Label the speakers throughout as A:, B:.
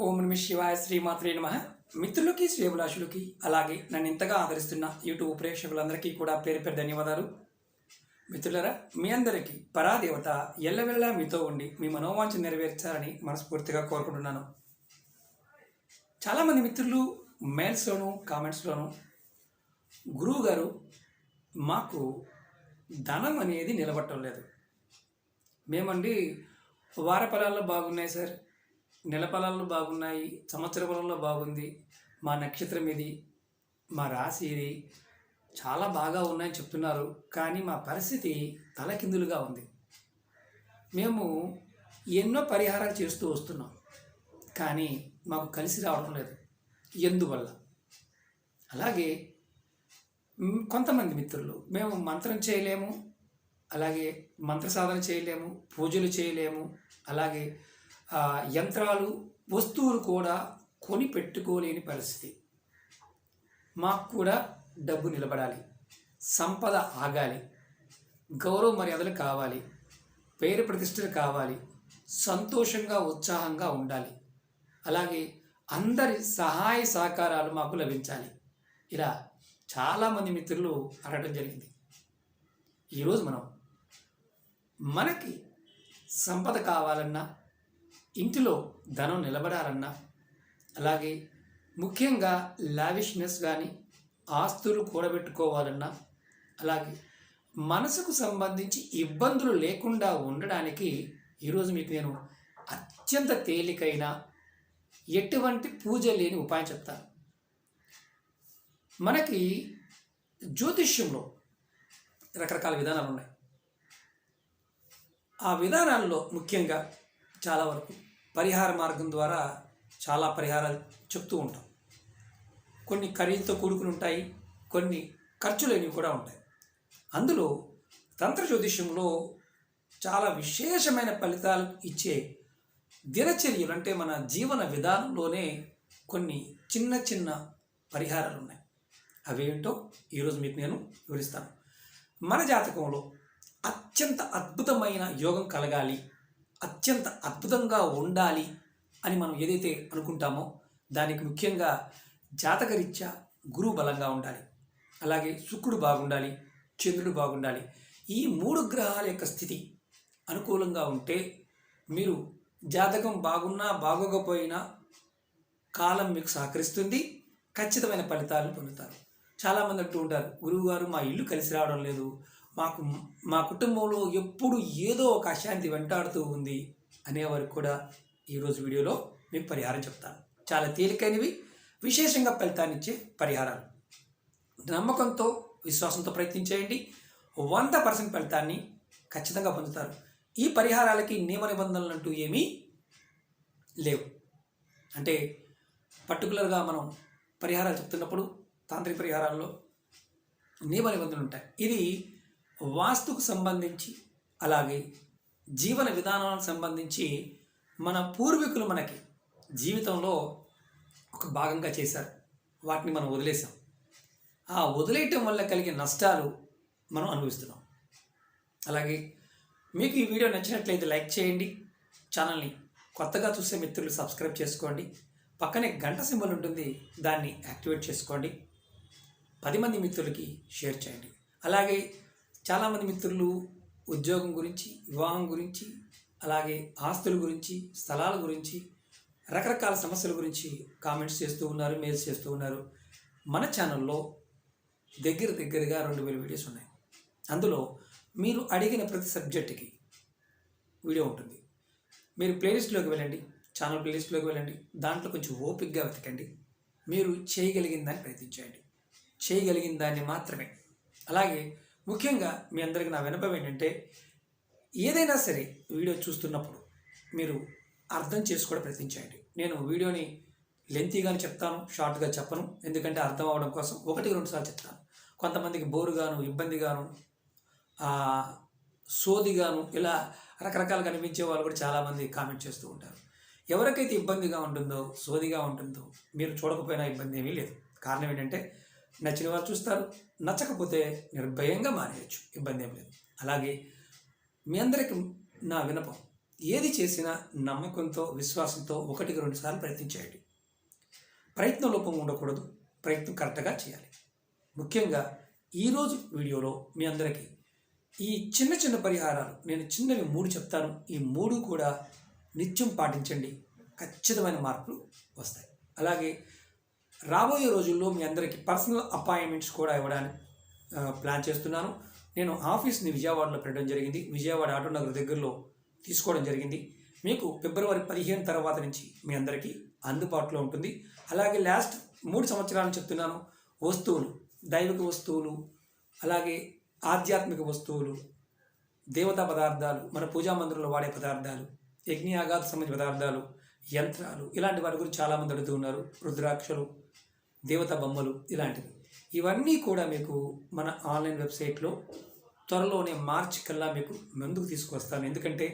A: ఓం నమ శివాయ శ్రీమాత్రే నమ. మిత్రులకి శ్రేభిలాషులకి అలాగే నన్ను ఇంతగా ఆదరిస్తున్న యూట్యూబ్ ప్రేక్షకులందరికీ కూడా పేరు పేరు ధన్యవాదాలు. మిత్రులరా, మీ అందరికీ పరాదేవత ఎల్లవెల్లా మీతో ఉండి మీ మనోవాంఛ నెరవేర్చాలని మనస్ఫూర్తిగా కోరుకుంటున్నాను. చాలామంది మిత్రులు మెయిల్స్లోను కామెంట్స్లోను గురువు గారు మాకు ధనం అనేది నిలబట్టడం లేదు, మేమండి వార ఫలాల్లో బాగున్నాయి సార్, నెల ఫలాల్లో బాగున్నాయి, సంవత్సర ఫలంలో బాగుంది, మా నక్షత్రం ఇది, మా రాశి ఇది, చాలా బాగా ఉన్నాయని చెప్తున్నారు. కానీ మా పరిస్థితి తలకిందులుగా ఉంది. మేము ఎన్నో పరిహారాలు చేస్తూ వస్తున్నాం, కానీ మాకు కలిసి రావడం లేదు. ఎందువల్ల? అలాగే కొంతమంది మిత్రులు మేము మంత్రం చేయలేము, అలాగే మంత్ర సాధన చేయలేము, పూజలు చేయలేము, అలాగే యంత్రాలు వస్తువులు కూడా కొని పెట్టుకోలేని పరిస్థితి. మాకు కూడా డబ్బు నిలబడాలి, సంపద ఆగాలి, గౌరవ మర్యాదలు కావాలి, పేరు ప్రతిష్టలు కావాలి, సంతోషంగా ఉత్సాహంగా ఉండాలి, అలాగే అందరి సహాయ సహకారాలు మాకు లభించాలి. ఇలా చాలామంది మిత్రులు అడగడం జరిగింది. ఈరోజు మనకి సంపద కావాలన్నా, ఇంటిలో ధనం నిలబడాలన్నా, అలాగే ముఖ్యంగా లావిష్నెస్ కానీ ఆస్తులు కూడబెట్టుకోవాలన్నా, అలాగే మనసుకు సంబంధించి ఇబ్బందులు లేకుండా ఉండడానికి ఈరోజు మీకు నేను అత్యంత తేలికైన ఎటువంటి పూజ లేని ఉపాయం చెప్తాను. మనకి జ్యోతిష్యంలో రకరకాల విధానాలు ఉన్నాయి. ఆ విధానాల్లో ముఖ్యంగా చాలా వరకు పరిహార మార్గం ద్వారా చాలా పరిహారాలు చెప్తూ ఉంటాం. కొన్ని ఖరీదుతో కూడుకుని ఉంటాయి, కొన్ని ఖర్చు లేనివి కూడా ఉంటాయి. అందులో తంత్ర జ్యోతిష్యంలో చాలా విశేషమైన ఫలితాలు ఇచ్చే దినచర్యలు, అంటే మన జీవన విధానంలోనే కొన్ని చిన్న చిన్న పరిహారాలు ఉన్నాయి. అవేంటో ఈరోజు మీకు నేను వివరిస్తాను. మన జాతకంలో అత్యంత అద్భుతమైన యోగం కలగాలి, అత్యంత అద్భుతంగా ఉండాలి అని మనం ఏదైతే అనుకుంటామో దానికి ముఖ్యంగా జాతకరీత్యా గురువు బలంగా ఉండాలి, అలాగే శుక్రుడు బాగుండాలి, చంద్రుడు బాగుండాలి. ఈ 3 గ్రహాల యొక్క స్థితి అనుకూలంగా ఉంటే మీరు జాతకం బాగున్నా బాగోకపోయినా కాలం మీకు సహకరిస్తుంది, ఖచ్చితమైన ఫలితాలను పొందుతారు. చాలామంది అంటూ ఉంటారు, గురువుగారు మా ఇల్లు కలిసి రావడం లేదు, మా కుటుంబంలో ఎప్పుడు ఏదో ఒక అశాంతి వెంటాడుతూ ఉంది అనేవారికి కూడా ఈరోజు వీడియోలో మీకు పరిహారం చెప్తాను. చాలా తేలికైనవి, విశేషంగా ఫలితాన్ని ఇచ్చే పరిహారాలు. నమ్మకంతో విశ్వాసంతో ప్రయత్నించేయండి, 100% ఫలితాన్ని ఖచ్చితంగా పొందుతారు. ఈ పరిహారాలకి నియమ నిబంధనలు అంటూ ఏమీ లేవు. అంటే పర్టికులర్గా మనం పరిహారాలు చెప్తున్నప్పుడు తాంత్రిక పరిహారాల్లో నియమ నిబంధనలు ఉంటాయి. ఇది వాస్తుకు సంబంధించి, అలాగే జీవన విధానాలకు సంబంధించి మన పూర్వీకులు మనకి జీవితంలో ఒక భాగంగా చేశారు. వాటిని మనం వదిలేసాం. ఆ వదిలేయటం వల్ల కలిగే నష్టాలు మనం అనుభవిస్తున్నాం. అలాగే మీకు ఈ వీడియో నచ్చినట్లయితే లైక్ చేయండి, ఛానల్ని కొత్తగా చూసే మిత్రులు సబ్స్క్రైబ్ చేసుకోండి, పక్కనే గంట సింబల్ ఉంటుంది, దాన్ని యాక్టివేట్ చేసుకోండి, 10 మంది మిత్రులకి షేర్ చేయండి. అలాగే చాలామంది మిత్రులు ఉద్యోగం గురించి, వివాహం గురించి, అలాగే ఆస్తుల గురించి, స్థలాల గురించి, రకరకాల సమస్యల గురించి కామెంట్స్ చేస్తూ ఉన్నారు, మెయిల్స్ చేస్తూ ఉన్నారు. మన ఛానల్లో దగ్గరగా 2000 వీడియోస్ ఉన్నాయి. అందులో మీరు అడిగిన ప్రతి సబ్జెక్టుకి వీడియో ఉంటుంది. మీరు ప్లేలిస్ట్లోకి వెళ్ళండి, ఛానల్ ప్లేలిస్ట్లోకి వెళ్ళండి, దాంట్లో కొంచెం ఓపికగా వెతకండి. మీరు చేయగలిగిన దాన్ని ప్రయత్నించండి, చేయగలిగిన దాన్ని మాత్రమే. అలాగే ముఖ్యంగా మీ అందరికీ నా విన్నపం ఏంటంటే, ఏదైనా సరే వీడియో చూస్తున్నప్పుడు మీరు అర్థం చేసుకోవడం ప్రయత్నించండి. నేను వీడియోని లెంతీగానే చెప్తాను, షార్ట్గా చెప్పను. ఎందుకంటే అర్థం అవడం కోసం 1-2 సార్లు చెప్తాను. కొంతమందికి బోరుగాను, ఇబ్బందిగాను, సోదిగాను, ఇలా రకరకాలుగా అనిపించే వాళ్ళు కూడా చాలామంది కామెంట్ చేస్తూ ఉంటారు. ఎవరికైతే ఇబ్బందిగా ఉంటుందో, సోదిగా ఉంటుందో మీరు చూడకపోయినా ఇబ్బంది ఏమీ లేదు. కారణం ఏంటంటే నచ్చిన వారు చూస్తారు, నచ్చకపోతే నిర్భయంగా మానేయచ్చు, ఇబ్బంది ఏం లేదు. అలాగే మీ అందరికీ నా విన్నపం, ఏది చేసినా నమ్మకంతో విశ్వాసంతో 1-2 సార్లు ప్రయత్నించేయండి. ప్రయత్న లోపం ఉండకూడదు, ప్రయత్నం కరెక్ట్గా చేయాలి. ముఖ్యంగా ఈరోజు వీడియోలో మీ అందరికీ ఈ చిన్న చిన్న పరిహారాలు నేను చిన్నవి 3 చెప్తాను. ఈ 3 కూడా నిత్యం పాటించండి, ఖచ్చితమైన మార్పులు వస్తాయి. అలాగే రాబోయే రోజుల్లో మీ అందరికీ పర్సనల్ అపాయింట్మెంట్స్ కూడా ఇవ్వడానికి ప్లాన్ చేస్తున్నాను. నేను ఆఫీస్ని విజయవాడలో పెట్టడం జరిగింది. విజయవాడ ఆటో నగర్ దగ్గరలో తీసుకోవడం జరిగింది. మీకు ఫిబ్రవరి 15 తర్వాత నుంచి మీ అందరికీ అందుబాటులో ఉంటుంది. అలాగే లాస్ట్ 3 సంవత్సరాలు చెప్తున్నాను, వస్తువులు, దైవిక వస్తువులు, అలాగే ఆధ్యాత్మిక వస్తువులు, దేవతా పదార్థాలు, మన పూజా మందిరంలో వాడే పదార్థాలు, యజ్ఞయాగాత సంబంధించిన పదార్థాలు, యంత్రాలు, ఇలాంటి వారి గురించి చాలామంది అడుగుతూ ఉన్నారు. రుద్రాక్షలు, దేవతా బొమ్మలు, ఇలాంటివి. ఇవన్నీ కూడా మీకు మన ఆన్లైన్ వెబ్సైట్లో త్వరలోనే మార్చి కల్లా మీకు ముందుకు తీసుకొస్తాను. ఎందుకంటే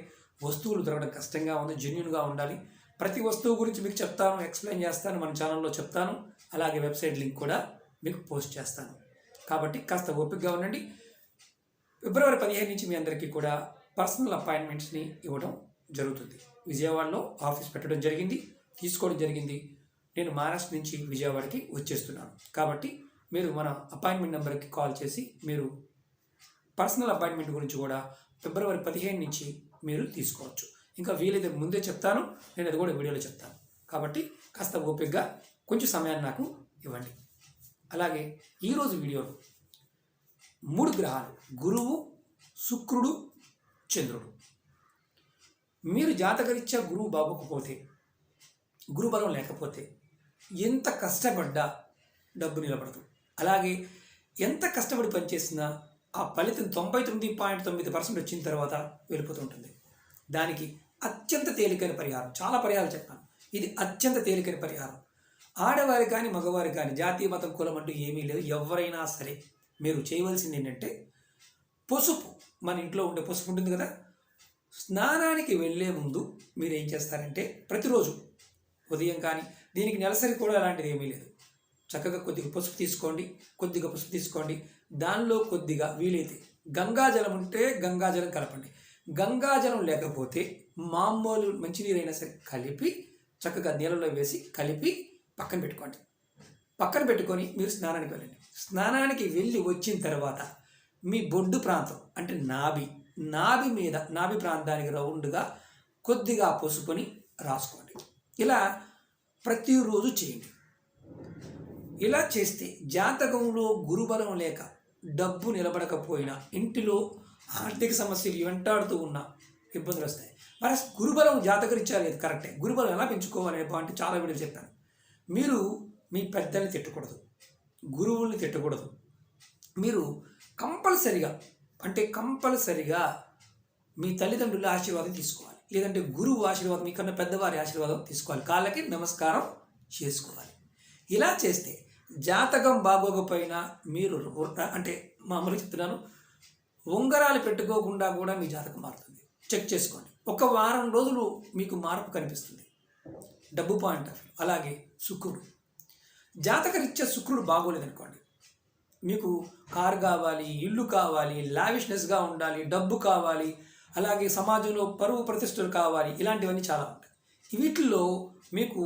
A: వస్తువులు దొరకడం కష్టంగా ఉంది, జెన్యూన్గా ఉండాలి. ప్రతి వస్తువు గురించి మీకు చెప్తాను, ఎక్స్ప్లెయిన్ చేస్తాను, మన ఛానల్లో చెప్తాను. అలాగే వెబ్సైట్ లింక్ కూడా మీకు పోస్ట్ చేస్తాను. కాబట్టి కాస్త ఓపికగా ఉండండి. ఫిబ్రవరి 15 నుంచి మీ అందరికీ కూడా పర్సనల్ అపాయింట్మెంట్స్ని ఇవ్వడం జరుగుతుంది. విజయవాడలో ఆఫీస్ పెట్టడం జరిగింది, తీసుకోవడం జరిగింది. నేను మహారాష్ట్ర నుంచి విజయవాడకి వచ్చేస్తున్నాను. కాబట్టి మీరు మన అపాయింట్మెంట్ నెంబర్కి కాల్ చేసి మీరు పర్సనల్ అపాయింట్మెంట్ గురించి కూడా ఫిబ్రవరి 15 నుంచి మీరు తీసుకోవచ్చు. ఇంకా వీలైతే ముందే చెప్తాను, నేను అది కూడా వీడియోలో చెప్తాను. కాబట్టి కాస్త ఓపికగా కొంచెం సమయాన్ని నాకు ఇవ్వండి. అలాగే ఈరోజు వీడియోలో 3 గ్రహాలు, గురువు, శుక్రుడు, చంద్రుడు. మీరు జాతకరీత్యా గురువు బాగోకపోతే, గురుబలం లేకపోతే ఎంత కష్టపడ్డా డబ్బు నిలబడదు. అలాగే ఎంత కష్టపడి పనిచేసినా ఆ ఫలితం 99.9% వచ్చిన తర్వాత వెళ్ళిపోతుంటుంది. దానికి అత్యంత తేలికైన పరిహారం, చాలా పరిహారాలు చెప్పాను, ఇది అత్యంత తేలికైన పరిహారం. ఆడవారి కానీ మగవారి కానీ జాతీయ మతం కులం అంటూ ఏమీ లేదు. ఎవరైనా సరే మీరు చేయవలసింది ఏంటంటే పసుపు, మన ఇంట్లో ఉండే పసుపు ఉంటుంది కదా, స్నానానికి వెళ్ళే ముందు మీరు ఏం చేస్తారంటే ప్రతిరోజు ఉదయం కానీ, దీనికి నెలసరి కూడా అలాంటిది ఏమీ లేదు, చక్కగా కొద్దిగా పసుపు తీసుకోండి. దానిలో కొద్దిగా వీలైతే గంగాజలం ఉంటే గంగాజలం కలపండి. గంగాజలం లేకపోతే మామూలు మంచినీరైనా సరే కలిపి చక్కగా నీళ్ళలో వేసి కలిపి పక్కన పెట్టుకొని మీరు స్నానానికి వెళ్ళండి. స్నానానికి వెళ్ళి వచ్చిన తర్వాత మీ బొడ్డు ప్రాంతం అంటే నాభి మీద, నాభి ప్రాంతానికి రౌండ్గా కొద్దిగా పసుపుని రాసుకోండి. ఇలా ప్రతిరోజు చేయండి. ఇలా చేస్తే జాతకంలో గురుబలం లేక డబ్బు నిలబడకపోయినా, ఇంటిలో ఆర్థిక సమస్యలు వెంటాడుతూ ఉన్న ఇబ్బందులు వస్తాయి. మరి గురుబలం జాతకరీత్యా లేదు, కరెక్టే. గురుబలం ఎలా పెంచుకోవాలనే పాయింట్ చాలా వీడియోలు చెప్పాను. మీరు మీ పెద్దల్ని తిట్టకూడదు, గురువుల్ని తిట్టకూడదు. మీరు కంపల్సరిగా మీ తల్లిదండ్రుల ఆశీర్వాదం తీసుకోవాలి, లేదంటే గురువు ఆశీర్వాదం, మీకన్నా పెద్దవారి ఆశీర్వాదం తీసుకోవాలి, కాళ్ళకి నమస్కారం చేసుకోవాలి. ఇలా చేస్తే జాతకం బాగోకపోయినా మీరు అంటే మామూలుగా చెప్తున్నాను, ఉంగరాలు పెట్టుకోకుండా కూడా మీ జాతకం మారుతుంది. చెక్ చేసుకోండి. 1 వారం రోజులు మీకు మార్పు కనిపిస్తుంది డబ్బు పాయింట్ ఆఫ్ వ్యూ. అలాగే శుక్రుడు, జాతకరీత్యా శుక్రుడు బాగోలేదనుకోండి, మీకు కారు కావాలి, ఇల్లు కావాలి, లావిష్నెస్గా ఉండాలి, డబ్బు కావాలి, అలాగే సమాజంలో పరువు ప్రతిష్టలు కావాలి, ఇలాంటివన్నీ చాలా ఉంటాయి. వీటిల్లో మీకు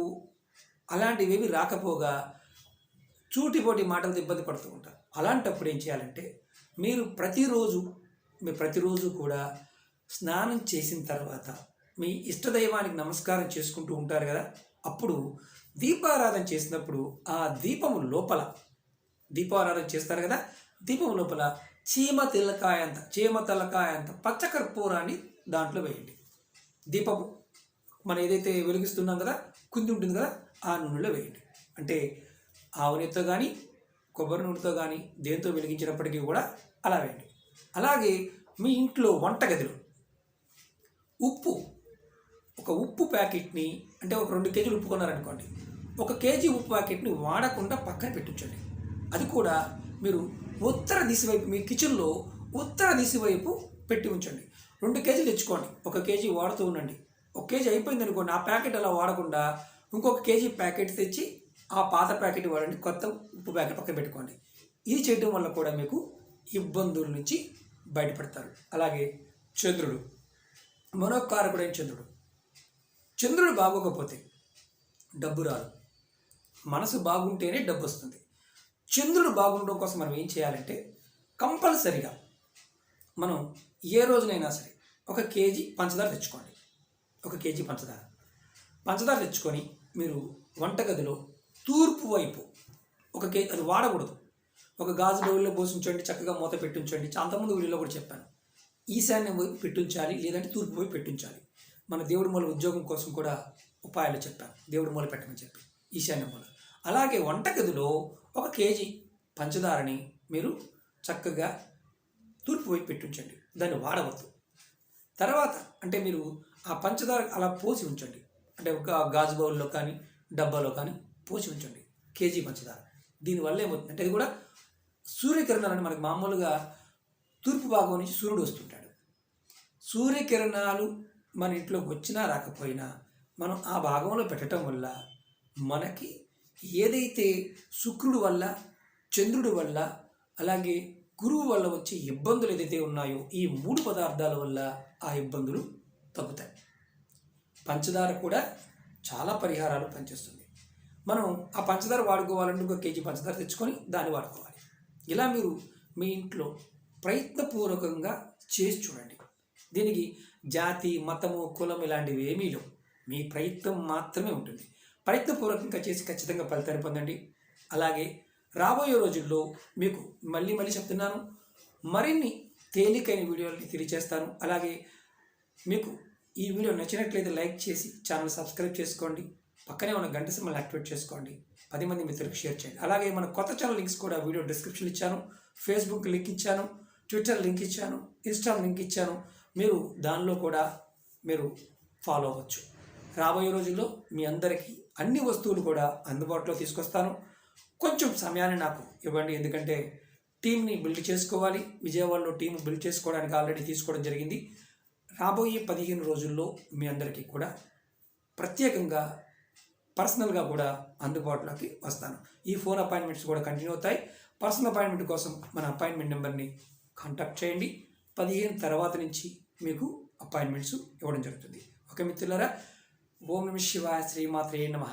A: అలాంటివేవి రాకపోగా చూటిపోటి మాటలతో ఇబ్బంది పడుతూ ఉంటారు. అలాంటప్పుడు ఏం చేయాలంటే మీరు ప్రతిరోజు కూడా స్నానం చేసిన తర్వాత మీ ఇష్టదైవానికి నమస్కారం చేసుకుంటూ ఉంటారు కదా, అప్పుడు దీపారాధన చేసినప్పుడు ఆ దీపారాధన చేస్తారు కదా, దీపం లోపల చీమ తలకాయంత పచ్చకర్పూరాన్ని దాంట్లో వేయండి. దీపము మనం ఏదైతే వెలిగిస్తున్నాం కదా, కుంది ఉంటుంది కదా, ఆ నూనెలో వేయండి. అంటే ఆవు నెయ్యితో కానీ కొబ్బరి నూనెతో కానీ దేంతో వెలిగించినప్పటికీ కూడా అలా వేయండి. అలాగే మీ ఇంట్లో వంటగదిలో ఒక ఉప్పు ప్యాకెట్ని, అంటే ఒక 2 కేజీలు ఉప్పు కొన్నారనుకోండి, 1 కేజీ ఉప్పు ప్యాకెట్ని వాడకుండా పక్కన పెట్టించండి. అది కూడా మీరు ఉత్తర దిశ వైపు, మీ కిచెన్లో ఉత్తర దిశ వైపు పెట్టి ఉంచండి. 2 కేజీలు తెచ్చుకోండి, 1 కేజీ వాడుతూ ఉండండి. 1 కేజీ అయిపోయింది అనుకోండి, ఆ ప్యాకెట్ అలా వాడకుండా ఇంకొక కేజీ ప్యాకెట్ తెచ్చి ఆ పాత ప్యాకెట్ వాడండి, కొత్త ఉప్పు ప్యాకెట్ పక్కన పెట్టుకోండి. ఇది చేయడం వల్ల కూడా మీకు ఇబ్బందుల నుంచి బయటపడతారు. అలాగే చంద్రుడు, మనోకారకుడైన చంద్రుడు. చంద్రుడు బాగోకపోతే డబ్బు రాదు. మనసు బాగుంటేనే డబ్బు వస్తుంది. చంద్రుడు బాగుండడం కోసం మనం ఏం చేయాలంటే కంపల్సరిగా మనం ఏ రోజునైనా సరే 1 కేజీ పంచదార తెచ్చుకోండి. 1 కేజీ పంచదార తెచ్చుకొని మీరు వంటగదిలో తూర్పు వైపు 1 కేజీ, అది వాడకూడదు, ఒక గాజు బౌల్లో పోసి ఉంచండి, చక్కగా మూత పెట్టి ఉంచండి. అంతకుముందు వీడియోలో కూడా చెప్పాను, ఈశాన్యం వైపు పెట్టించాలి, లేదంటే తూర్పు వైపు పెట్టించాలి. మన దేవుడి మూల ఉద్యోగం కోసం కూడా ఉపాయాలు చెప్పాను, దేవుడి మూల పెట్టమని చెప్పి, ఈశాన్య మూల. అలాగే వంటగదిలో 1 కేజీ పంచదారని మీరు చక్కగా తూర్పు వైపు పెట్టించండి, దాన్ని వాడవద్దు. తర్వాత అంటే మీరు ఆ పంచదార అలా పోసి ఉంచండి, అంటే ఒక గాజు బౌల్లో కానీ డబ్బాలో కానీ పోసి ఉంచండి కేజీ పంచదార. దీనివల్ల ఏమవుతుంది అంటే, ఇది కూడా సూర్యకిరణాలని, మనకి మామూలుగా తూర్పు భాగం నుంచి సూర్యుడు వస్తుంటాడు. సూర్యకిరణాలు మన ఇంట్లోకి వచ్చినా రాకపోయినా మనం ఆ భాగంలో పెట్టడం వల్ల మనకి ఏదైతే శుక్రుడు వల్ల, చంద్రుడి వల్ల, అలాగే గురువు వల్ల వచ్చే ఇబ్బందులు ఏదైతే ఉన్నాయో ఈ 3 పదార్థాల వల్ల ఆ ఇబ్బందులు తగ్గుతాయి. పంచదార కూడా చాలా పరిహారాలు పనిచేస్తుంది. మనం ఆ పంచదార వాడుకోవాలంటే 1 కేజీ పంచదార తెచ్చుకొని దాన్ని వాడుకోవాలి. ఇలా మీరు మీ ఇంట్లో ప్రయత్నపూర్వకంగా చేసి చూడండి. దీనికి జాతి, మతము, కులం ఇలాంటివి ఏమీ లేవు. మీ ప్రయత్నం మాత్రమే ఉంటుంది. ప్రయత్నపూర్వకంగా చేసి ఖచ్చితంగా ఫలితాన్ని పొందండి. అలాగే రాబోయే రోజుల్లో మీకు మళ్ళీ చెప్తున్నాను, మరిన్ని తేలికైన వీడియోలని తెలియజేస్తాను. అలాగే మీకు ఈ వీడియో నచ్చినట్లయితే లైక్ చేసి ఛానల్ సబ్స్క్రైబ్ చేసుకోండి. పక్కనే ఉన్న గంట సింబల్ యాక్టివేట్ చేసుకోండి. 10 మంది మిత్రులకు షేర్ చేయండి. అలాగే మన కొత్త ఛానల్ లింక్స్ కూడా వీడియో డిస్క్రిప్షన్ ఇచ్చాను, ఫేస్బుక్ లింక్ ఇచ్చాను, ట్విట్టర్ లింక్ ఇచ్చాను, ఇన్స్టా లింక్ ఇచ్చాను. మీరు దానిలో కూడా మీరు ఫాలో అవ్వచ్చు. రాబోయే రోజుల్లో మీ అందరికీ అన్ని వస్తువులు కూడా అందుబాటులో తీసుకొస్తాను. కొంచెం సమయాన్ని నాకు ఇవ్వండి, ఎందుకంటే టీంని బిల్డ్ చేసుకోవాలి. విజయవాడలో టీం బిల్డ్ చేసుకోవడానికి ఆల్రెడీ తీసుకోవడం జరిగింది. రాబోయే 15 రోజుల్లో మీ అందరికీ కూడా ప్రత్యేకంగా పర్సనల్గా కూడా అందుబాటులోకి వస్తాను. ఈ ఫోన్ అపాయింట్మెంట్స్ కూడా కంటిన్యూ అవుతాయి. పర్సనల్ అపాయింట్మెంట్ కోసం మన అపాయింట్మెంట్ నెంబర్ని కాంటాక్ట్ చేయండి. 15 తర్వాత నుంచి మీకు అపాయింట్మెంట్స్ ఇవ్వడం జరుగుతుంది. ఓకే మిత్రులారా, ఓం నమః శివాయ, శ్రీమాత్రే నమః.